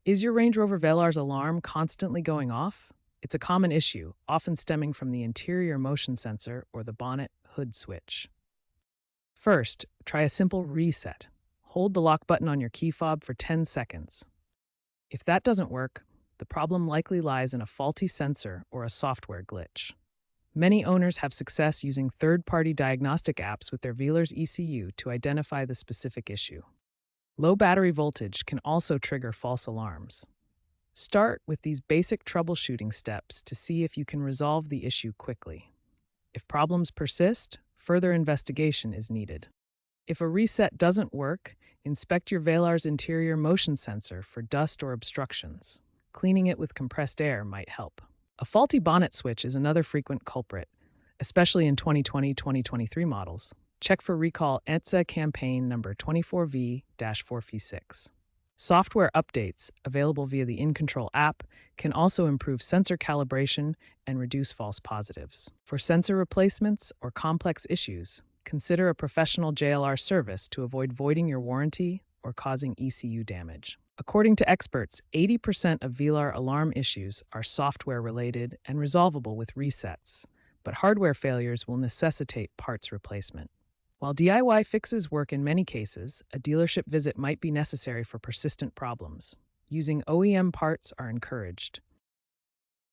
Is your Range Rover Velar's alarm constantly going off? It's a common issue, often stemming from the interior motion sensor or the bonnet hood switch. First, try a simple reset. Hold the lock button on your key fob for 10 seconds. If that doesn't work, the problem likely lies in a faulty sensor or a software glitch. Many owners have success using third-party diagnostic apps with their Velar's ECU to identify the specific issue. Low battery voltage can also trigger false alarms. Start with these basic troubleshooting steps to see if you can resolve the issue quickly. If problems persist, further investigation is needed. If a reset doesn't work, inspect your Velar's interior motion sensor for dust or obstructions. Cleaning it with compressed air might help. A faulty bonnet switch is another frequent culprit, especially in 2020-2023 models. Check for recall ETSA campaign number 24V-4F6. Software updates, available via the InControl app, can also improve sensor calibration and reduce false positives. For sensor replacements or complex issues, consider a professional JLR service to avoid voiding your warranty or causing ECU damage. According to experts, 80% of Velar alarm issues are software-related and resolvable with resets, but hardware failures will necessitate parts replacement. While DIY fixes work in many cases, a dealership visit might be necessary for persistent problems. Using OEM parts are encouraged.